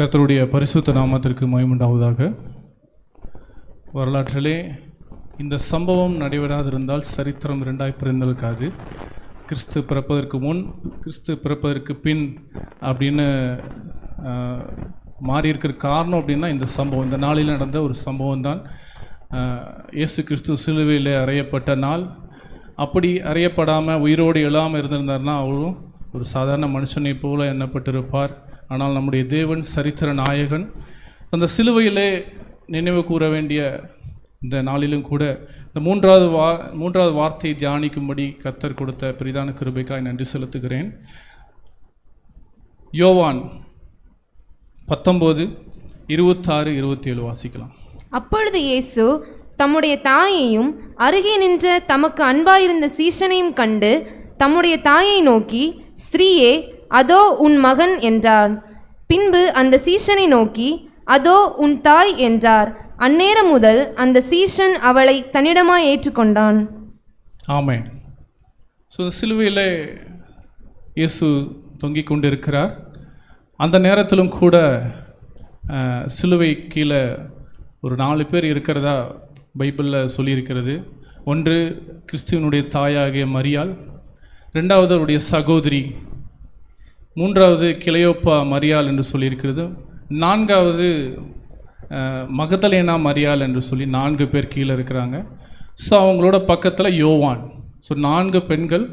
கர்த்தருடைய பரிசுத்த நாமத்திற்கு மகிமையுண்டாவதாக. வரலாற்றிலே இந்த சம்பவம் நடைபெறாதிருந்தால் சரித்திரம் இரண்டாய் பிரிந்திருக்காது. கிறிஸ்து பிறப்பதற்கு முன், கிறிஸ்து பிறப்பதற்கு பின் அப்படின்னு மாறி இருக்கிற காரணம் அப்படின்னா இந்த சம்பவம், இந்த நாளில் நடந்த ஒரு சம்பவம் தான். இயேசு கிறிஸ்து சிலுவையில் அறையப்பட்ட நாள். அப்படி அறையப்படாமல் உயிரோடு எழாமல் இருந்திருந்தார்னா அவரும் ஒரு சாதாரண மனுஷனை போல எண்ணப்பட்டிருப்பார். ஆனால் நம்முடைய தேவன் சரித்திர நாயகன். அந்த சிலுவையிலே நினைவு கூற வேண்டிய இந்த நாளிலும் கூட இந்த மூன்றாவது வார்த்தையை தியானிக்கும்படி கர்த்தர் கொடுத்த பெரிதான கிருபைக்காய் நன்றி செலுத்துகிறேன். யோவான் 19:26-27 வாசிக்கலாம். அப்பொழுது இயேசு தம்முடைய தாயையும் அருகே நின்ற தமக்கு அன்பாயிருந்த சீஷனையும் கண்டு தம்முடைய தாயை நோக்கி, ஸ்திரீயே, அதோ உன் மகன் என்றார். பின்பு அந்த சீஷனை நோக்கி, அதோ உன் தாய் என்றார். அந்நேரம் முதல் அந்த சீஷன் அவளை தன்னிடமாய் ஏற்றுக்கொண்டான். ஆமென். ஸோ சிலுவையில் இயேசு தொங்கிக் கொண்டிருக்கிறார். அந்த நேரத்திலும் கூட சிலுவை கீழே ஒரு 4 பேர் இருக்கிறதா பைபிளில் சொல்லியிருக்கிறது. ஒன்று கிறிஸ்துவனுடைய தாயாகிய மரியாள், ரெண்டாவது அவருடைய சகோதரி, மூன்றாவது கிளையோப்பா மரியாள் என்று சொல்லியிருக்கிறது, நான்காவது மகதலேனா மரியாள் என்று சொல்லி 4 பேர் கீழே இருக்கிறாங்க. ஸோ அவங்களோட பக்கத்தில் யோவான். ஸோ 4 பெண்கள்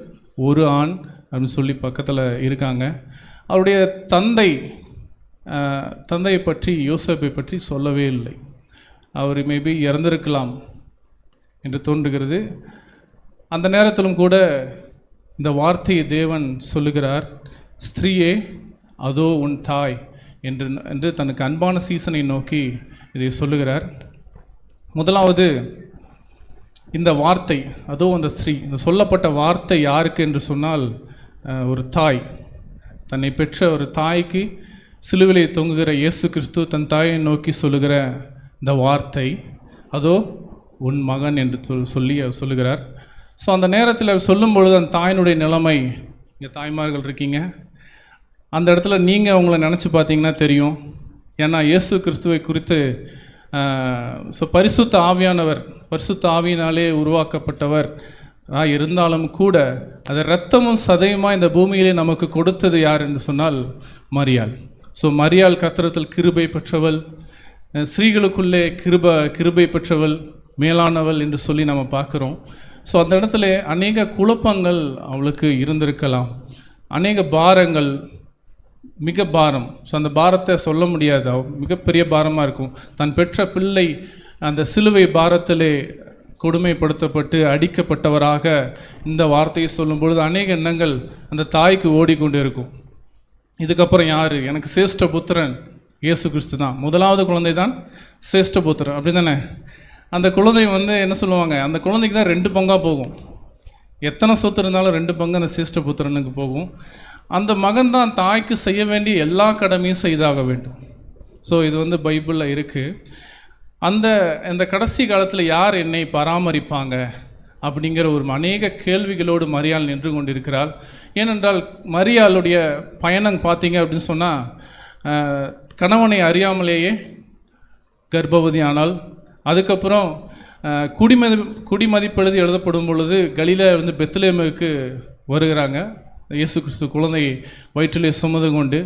1 ஆண் அப்படின்னு சொல்லி பக்கத்தில் இருக்காங்க. அவருடைய தந்தையை பற்றி, யோசேப்பை பற்றி சொல்லவே இல்லை. அவர் மேபி இறந்திருக்கலாம் என்று தோன்றுகிறது. அந்த நேரத்திலும் கூட இந்த வார்த்தையை தேவன் சொல்லுகிறார், ஸ்திரீயே, அதோ உன் தாய் என்று தனக்கு அன்பான சீசனை நோக்கி இதை சொல்லுகிறார். முதலாவது இந்த வார்த்தை, அதோ அந்த ஸ்திரீ, இந்த சொல்லப்பட்ட வார்த்தை யாருக்கு என்று சொன்னால் ஒரு தாய், தன்னை பெற்ற ஒரு தாய்க்கு சிலுவிலே தொங்குகிற இயேசு கிறிஸ்து தன் தாயை நோக்கி சொல்லுகிற இந்த வார்த்தை, அதோ உன் மகன் என்று சொல்லுகிறார். ஸோ அந்த நேரத்தில் அவர் சொல்லும் பொழுது அந்த தாயினுடைய நிலைமை, இங்கே தாய்மார்கள் இருக்கீங்க, அந்த இடத்துல நீங்கள் அவங்கள நினச்சி பார்த்தீங்கன்னா தெரியும். ஏன்னா இயேசு கிறிஸ்துவை குறித்து பரிசுத்த ஆவியினாலே உருவாக்கப்பட்டவர் இருந்தாலும் கூட அது இரத்தமும் சதையுமா இந்த பூமியிலே நமக்கு கொடுத்தது யார் என்று சொன்னால் மரியாள். ஸோ மரியாள் கர்த்தரிடத்தில் கிருபை பெற்றவள், ஸ்ரீகளுக்குள்ளே கிருபை பெற்றவள், மேலானவள் என்று சொல்லி நம்ம பார்க்குறோம். ஸோ அந்த இடத்துல அநேக குழப்பங்கள் அவளுக்கு இருந்திருக்கலாம், அநேக பாரங்கள், மிக பாரம். ஸோ அந்த பாரத்தை சொல்ல முடியாது, மிகப்பெரிய பாரமாக இருக்கும். தான் பெற்ற பிள்ளை அந்த சிலுவை பாரத்திலே கொடுமைப்படுத்தப்பட்டு அடிக்கப்பட்டவராக இந்த வார்த்தையை சொல்லும் பொழுது அநேக எண்ணங்கள் அந்த தாய்க்கு ஓடிக்கொண்டு இருக்கும். இதுக்கப்புறம் யார்? எனக்கு சேஷ்ட புத்திரன் இயேசு கிறிஸ்து தான், முதலாவது குழந்தை தான் சேஷ்ட புத்திரன், அப்படி தானே? அந்த குழந்தை என்ன சொல்லுவாங்க, அந்த குழந்தைக்கு தான் 2 பங்காக போகும். எத்தனை சொத்து இருந்தாலும் 2 பங்கு அந்த சேஷ்ட புத்திரனுக்கு போகும். அந்த மகன் தான் தாய்க்கு செய்ய வேண்டிய எல்லா கடமையும் செய்தாக வேண்டும். ஸோ இது பைபிளில் இருக்குது. அந்த கடைசி காலத்தில் யார் என்னை பராமரிப்பாங்க அப்படிங்கிற ஒரு அநேக கேள்விகளோடு மரியாள் நின்று கொண்டிருக்கிறாள். ஏனென்றால் மரியாளுடைய பயணம் பார்த்தீங்க அப்படின்னு சொன்னால், கணவனை அறியாமலேயே கர்ப்பவதி ஆனால், அதுக்கப்புறம் குடிமதிப்பெழுதி எழுதப்படும் பொழுது கலிலேயிலிருந்து பெத்லகேமுக்கு வருகிறாங்க. இயேசு கிறிஸ்து குழந்தை வயிற்றிலே சுமந்து கொண்டு,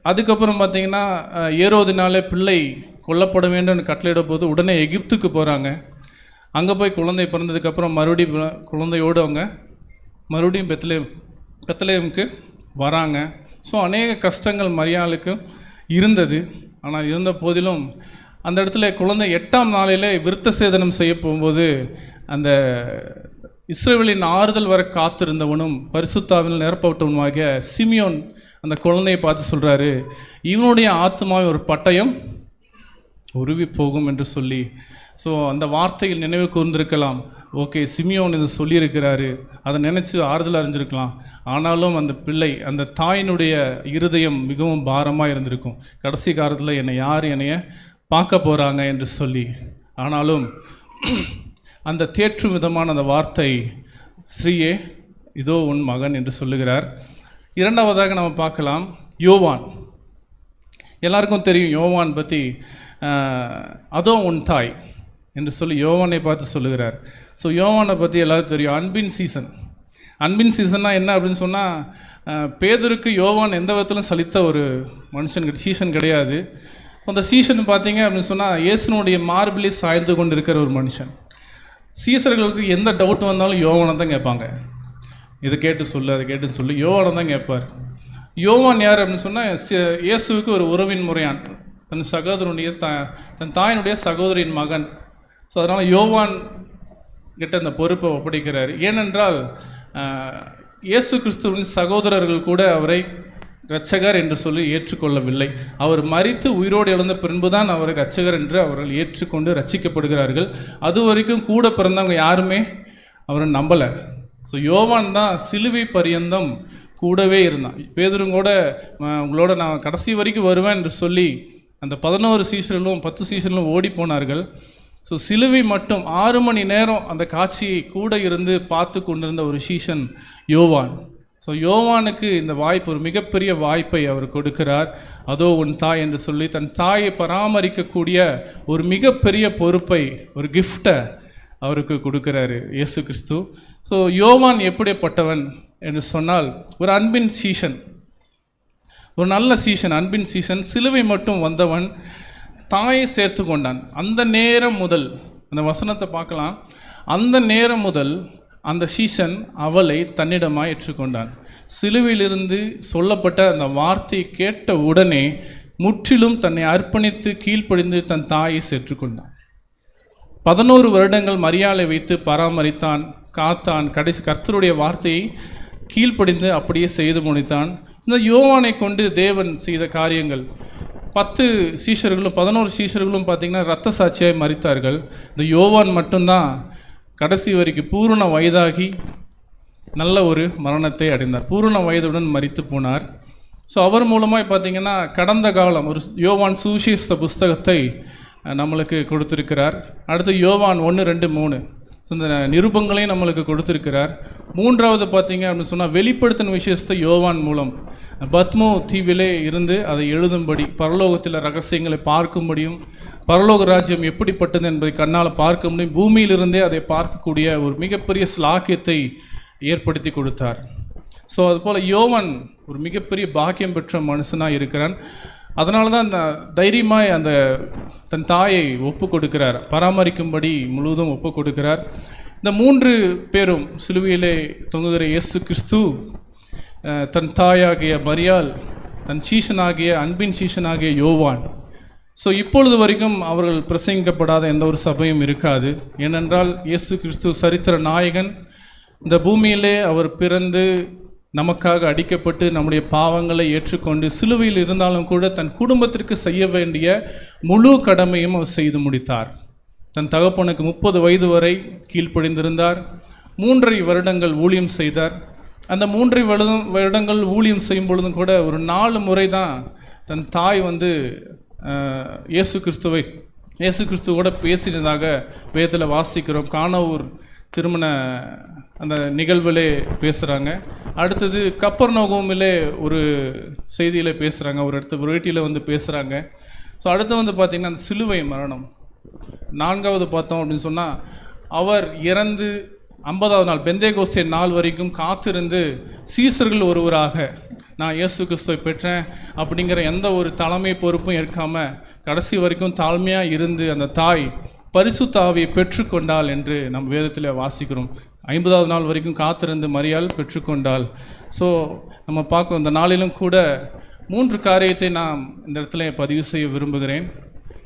அதுக்கப்புறம் பார்த்திங்கன்னா ஏரோதினாலே பிள்ளை கொல்லப்பட வேண்டும் கட்டளையிட போது உடனே எகிப்துக்கு போகிறாங்க. அங்கே போய் குழந்தை பிறந்ததுக்கப்புறம் மறுபடியும் குழந்தையோடு அவங்க மறுபடியும் பெத்லகேமுக்கு வராங்க. ஸோ அநேக கஷ்டங்கள் மரியாளுக்கு இருந்தது. ஆனால் இருந்த போதிலும் அந்த இடத்துல குழந்தை 8ஆம் நாளிலே விருத்த சேதனம் செய்ய போகும்போது அந்த இஸ்ரவேலின் ஆறுதல் வர காத்திருந்தவனும் பரிசுத்தாவினால் நிரப்பப்பட்டவனுமாகிய சிமியோன் அந்த குழந்தையை பார்த்து சொல்கிறாரு, இவனுடைய ஆத்மாவை ஒரு பட்டயம் உருவி போகும் என்று சொல்லி. ஸோ அந்த வார்த்தையில் நினைவு கூர்ந்திருக்கலாம். ஓகே, சிமியோன் இது சொல்லியிருக்கிறாரு, அதை நினச்சி ஆறுதல் அறிஞ்சிருக்கலாம். ஆனாலும் அந்த பிள்ளை, அந்த தாயினுடைய இருதயம் மிகவும் பாரமாக இருந்திருக்கும். கடைசி காலத்தில் என்னைய பார்க்க போகிறாங்க என்று சொல்லி. ஆனாலும் அந்த தேற்றும் விதமான அந்த வார்த்தை, ஸ்ரீயே, இதோ உன் மகன் என்று சொல்லுகிறார். இரண்டாவதாக நம்ம பார்க்கலாம் யோவான். எல்லாருக்கும் தெரியும் யோவான் பற்றி, அதோ உன் தாய் என்று சொல்லி யோவானை பார்த்து சொல்லுகிறார். ஸோ யோவானை பற்றி எல்லாருக்கும் தெரியும். அன்பின் சீசன். அன்பின் சீசன்னா என்ன அப்படின்னு சொன்னால், பேதுருக்கு யோவான் எந்த விதத்திலும் சலித்த ஒரு சீசன் கிடையாது. அந்த சீசன் பார்த்தீங்க அப்படின்னு சொன்னால் இயேசுனுடைய மார்பிலே சாய்ந்து கொண்டு இருக்கிற ஒரு மனுஷன். சீசர்களுக்கு எந்த டவுட் வந்தாலும் யோவானை தான் கேட்பாங்க. இதை கேட்டு சொல்லு, அதை கேட்டு சொல்லு, யோவானை தான் கேட்பார். யோவான் யார் அப்படின்னு சொன்னால், இயேசுவுக்கு ஒரு உறவின் முறையான், தன் சகோதரனுடைய தன் தாயினுடைய சகோதரின் மகன். ஸோ அதனால் யோவான் கிட்ட அந்த பொறுப்பை ஒப்படைக்கிறார். ஏனென்றால் இயேசு கிறிஸ்துவின் சகோதரர்கள் கூட அவரை இரட்சகர் என்று சொல்லி ஏற்றுக்கொள்ளவில்லை. அவர் மரித்து உயிரோடு எழுந்த பின்புதான் அவரை இரட்சகர் என்று அவர்கள் ஏற்றுக்கொண்டு ரட்சிக்கப்படுகிறார்கள். அது வரைக்கும் கூட பிறந்தவங்க யாருமே அவரை நம்பலை. ஸோ யோவான் தான் சிலுவை பரியந்தம் கூடவே இருந்தான். பேதுரும் கூட உங்களோட நான் கடைசி வரைக்கும் வருவேன் என்று சொல்லி அந்த 11 சீஷர்களும் 10 சீஷர்களும் ஓடி போனார்கள். ஸோ சிலுவை மட்டும் 6 மணி நேரம் அந்த காட்சியை கூட இருந்து பார்த்து கொண்டிருந்த ஒரு சீஷன் யோவான். ஸோ யோவானுக்கு இந்த வாய்ப்பு, ஒரு மிகப்பெரிய வாய்ப்பை அவர் கொடுக்கிறார். அதோ உன் தாய் என்று சொல்லி தன் தாயை பராமரிக்கக்கூடிய ஒரு மிகப்பெரிய பொறுப்பை, ஒரு கிஃப்டை அவருக்கு கொடுக்கிறாரு இயேசு கிறிஸ்து. ஸோ யோவான் எப்படிப்பட்டவன் என்று சொன்னால், ஒரு அன்பின் சீஷன், ஒரு நல்ல சீஷன், அன்பின் சீஷன். சிலுவை மட்டும் வந்தவன், தாயை சேர்த்து கொண்டான். அந்த நேரம் முதல், அந்த வசனத்தை பார்க்கலாம், அந்த நேரம் முதல் அந்த சீஷன் அவளை தன்னிடமாய் ஏற்றுக்கொண்டான். சிலுவையிலிருந்து சொல்லப்பட்ட அந்த வார்த்தையை கேட்ட உடனே முற்றிலும் தன்னை அர்ப்பணித்து கீழ்ப்படிந்து தன் தாயை சேர்த்துக்கொண்டான். 11 வருடங்கள் மரியாதை வைத்து பராமரித்தான், காத்தான். கடைசி கர்த்தருடைய வார்த்தையை கீழ்ப்படிந்து அப்படியே செய்து முடித்தான். இந்த யோவானை கொண்டு தேவன் செய்த காரியங்கள், 10 சீஷர்களும் 11 சீஷர்களும் பார்த்திங்கன்னா இரத்த சாட்சியாய் மரித்தார்கள். இந்த யோவான் மட்டும்தான் கடைசி வரைக்கும் பூரண வயதாகி நல்ல ஒரு மரணத்தை அடைந்தார். பூரண வயதுடன் மரித்து போனார். ஸோ அவர் மூலமாக பார்த்திங்கன்னா கடந்த காலம் ஒரு யோவான் சுவிசேஷ புஸ்தகத்தை நம்மளுக்கு கொடுத்துருக்கிறார். அடுத்து யோவான் 1, 2, 3 ஸோ இந்த நிருபங்களையும் நம்மளுக்கு கொடுத்துருக்கிறார். 3வது பார்த்திங்க அப்படின்னு சொன்னால் வெளிப்படுத்தின விசேஷத்தை யோவான் மூலம் பத்மோ தீவிலே இருந்து அதை எழுதும்படி, பரலோகத்தில் ரகசியங்களை பார்க்கும்படியும், பரலோக ராஜ்யம் எப்படிப்பட்டது என்பதை கண்ணால் பார்க்க முடியும், பூமியிலிருந்தே அதை பார்க்கக்கூடிய ஒரு மிகப்பெரிய ஸ்லாக்கியத்தை ஏற்படுத்தி கொடுத்தார். ஸோ அதுபோல் யோவான் ஒரு மிகப்பெரிய பாக்கியம் பெற்ற மனுஷனாக இருக்கிறான். அதனால தான் அந்த தைரியமாய் அந்த தன் தாயை ஒப்பு கொடுக்கிறார், பராமரிக்கும்படி முழுவதும் ஒப்பு கொடுக்கிறார். இந்த 3 பேரும் சிலுவையிலே தொங்குகிற இயேசு கிறிஸ்து, தன் தாயாகிய மரியாள், தன் சீஷனாகிய அன்பின் சீஷனாகிய யோவான். ஸோ இப்பொழுது வரைக்கும் அவர்கள் பிரசங்கிக்கப்படாத எந்த ஒரு சபையும் இருக்காது. ஏனென்றால் இயேசு கிறிஸ்து சரித்திர நாயகன். இந்த பூமியிலே அவர் பிறந்து நமக்காக அடிக்கப்பட்டு நம்முடைய பாவங்களை ஏற்றுக்கொண்டு சிலுவையில் இருந்தாலும் கூட தன் குடும்பத்திற்கு செய்ய வேண்டிய முழு கடமையும் அவர் செய்து முடித்தார். தன் தகப்பனுக்கு 30 வயது வரை கீழ்ப்படிந்திருந்தார். 3.5 வருடங்கள் ஊழியம் செய்தார். அந்த 3.5 வருடங்கள் ஊழியம் செய்யும் பொழுதும் கூட ஒரு 4 முறை தான் தன் தாய் இயேசு கிறிஸ்துவோட பேசினதாக வேதத்தில் வாசிக்கிறோம். கானாவூர் திருமண அந்த நிகழ்விலே பேசுகிறாங்க. அடுத்தது கப்பர்நகூமிலே ஒரு செய்தியில் பேசுகிறாங்க, ஒரு இடத்து வீட்டில் பேசுகிறாங்க. ஸோ அடுத்து பார்த்திங்கன்னா அந்த சிலுவை மரணம். 4வது பார்த்தோம் அப்படின்னு சொன்னால், அவர் இறந்து 50வது நாள் பெந்தேகோஸ்தே நாள் வரைக்கும் காத்திருந்து சீசர்கள் ஒருவராக நான் இயேசு கிறிஸ்துவை பெற்றேன் அப்படிங்கிற எந்த ஒரு தலைமை பொறுப்பும் ஏற்காமல் கடைசி வரைக்கும் தாழ்மையாக இருந்து அந்த தாய் பரிசுத்த ஆவியை பெற்றுக்கொண்டாள் என்று நம் வேதத்தில் வாசிக்கிறோம். 50வது நாள் வரைக்கும் காத்திருந்து மரியாள் பெற்றுக்கொண்டாள். ஸோ நம்ம பார்க்க இந்த நாளிலும் கூட 3 காரியத்தை நாம் இந்த இடத்துல பதிவு செய்ய விரும்புகிறேன்.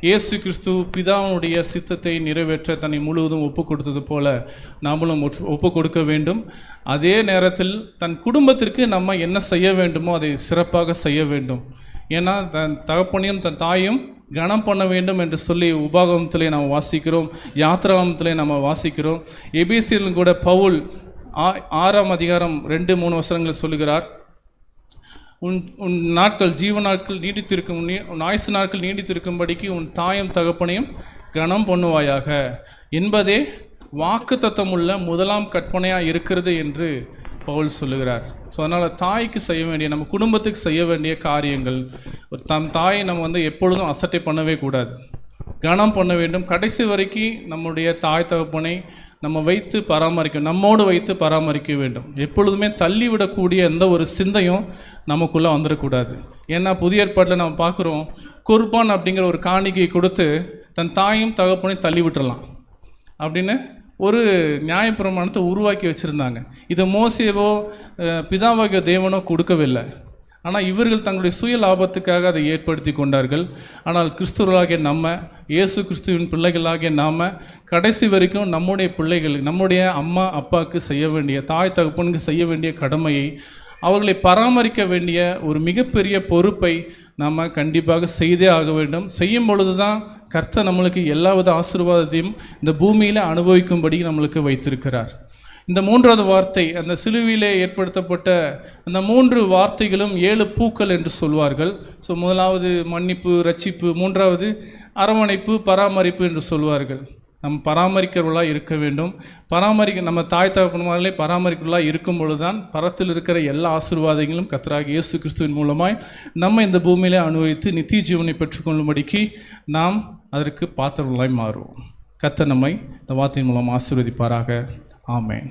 இயேசு கிறிஸ்து பிதாவுடைய சித்தத்தை நிறைவேற்ற தன்னை முழுவதும் ஒப்பு கொடுத்தது போல நாமளும் ஒப்பு கொடுக்க வேண்டும். அதே நேரத்தில் தன் குடும்பத்திற்கு நம்ம என்ன செய்ய வேண்டுமோ அதை சிறப்பாக செய்ய வேண்டும். ஏன்னா தன் தகப்பனையும் தன் தாயும் கனம் பண்ண வேண்டும் என்று சொல்லி உபாகமத்திலே நாம் வாசிக்கிறோம், யாத்ராகமத்திலே நம்ம வாசிக்கிறோம். எபேசியரிலும் கூட பவுல் 6ஆம் அதிகாரம் 2-3 வசனங்கள் சொல்லுகிறார். உன் நாட்கள் ஜீவ நாட்கள் நீடித்திருக்கும், உன் ஆயுசு நாட்கள் நீடித்திருக்கும்படிக்கு உன் தாயும் தகப்பனையும் கனம் பண்ணுவாயாக என்பதே வாக்குத்தத்தமுள்ள முதலாம் கற்பனையாக இருக்கிறது என்று பவுல் சொல்லுகிறார். ஸோ அதனால் தாய்க்கு செய்ய வேண்டிய, நம்ம குடும்பத்துக்கு செய்ய வேண்டிய காரியங்கள், தம் தாயை நம்ம எப்பொழுதும் அசட்டை பண்ணவே கூடாது, கனம் பண்ண வேண்டும். கடைசி வரைக்கும் நம்முடைய தாய் தகப்பனை நம்ம வைத்து நம்மோடு வைத்து பராமரிக்க வேண்டும். எப்பொழுதுமே தள்ளிவிடக்கூடிய எந்த ஒரு சிந்தையும் நமக்குள்ளே வந்துடக்கூடாது. ஏன்னா புதிய ஏற்பாட்டில் நம்ம பார்க்குறோம், குர்பான் அப்படிங்கிற ஒரு காணிக்கையை கொடுத்து தன் தாயும் தகப்பனையும் தள்ளி விட்டுறலாம் அப்படின்னு ஒரு நியாயப்பிரமாணத்தை உருவாக்கி வச்சுருந்தாங்க. இதை மோசேவோ பிதாவாகிய தேவனோ கொடுக்கவில்லை. ஆனால் இவர்கள் தங்களுடைய சுய லாபத்துக்காக அதை ஏற்படுத்தி கொண்டார்கள். ஆனால் கிறிஸ்துவர்களாகிய நம்ம, இயேசு கிறிஸ்துவின் பிள்ளைகளாகிய நாம் கடைசி வரைக்கும் நம்முடைய பிள்ளைகள், நம்முடைய அம்மா அப்பாவுக்கு செய்ய வேண்டிய, தாய் தகப்பனுக்கு செய்ய வேண்டிய கடமையை, அவர்களை பராமரிக்க வேண்டிய ஒரு மிகப்பெரிய பொறுப்பை நாம் கண்டிப்பாக செய்தே ஆக வேண்டும். செய்யும் பொழுது தான் கர்த்தர் நம்மளுக்கு எல்லாவித ஆசீர்வாதத்தையும் இந்த பூமியில் அனுபவிக்கும்படி நம்மளுக்கு வைத்திருக்கிறார். இந்த மூன்றாவது வார்த்தை, அந்த சிலுவையிலே ஏற்படுத்தப்பட்ட அந்த 3 வார்த்தைகளும் 7 பூக்கள் என்று சொல்வார்கள். ஸோ முதலாவது மன்னிப்பு, ரட்சிப்பு, மூன்றாவது அரவணைப்பு, பராமரிப்பு என்று சொல்வார்கள். நம்ம பராமரிக்கிறவர்களாக இருக்க வேண்டும். நம்ம தாய் தகப்பன்மார்களே பராமரிக்கிறவர்களாக இருக்கும் பொழுது தான் பரத்தில் இருக்கிற எல்லா ஆசீர்வாதங்களும் கர்த்தராகிய இயேசு கிறிஸ்துவின் மூலமாய் நம்ம இந்த பூமியிலே அனுபவித்து நித்திய ஜீவனை பெற்றுக்கொள்ளும்படிக்கு நாம் அதற்கு பாத்திரங்களாய் மாறுவோம். கர்த்தர் நம்மை இந்த வார்த்தையின் மூலம் ஆசீர்வதிப்பாராக. ஆமென்.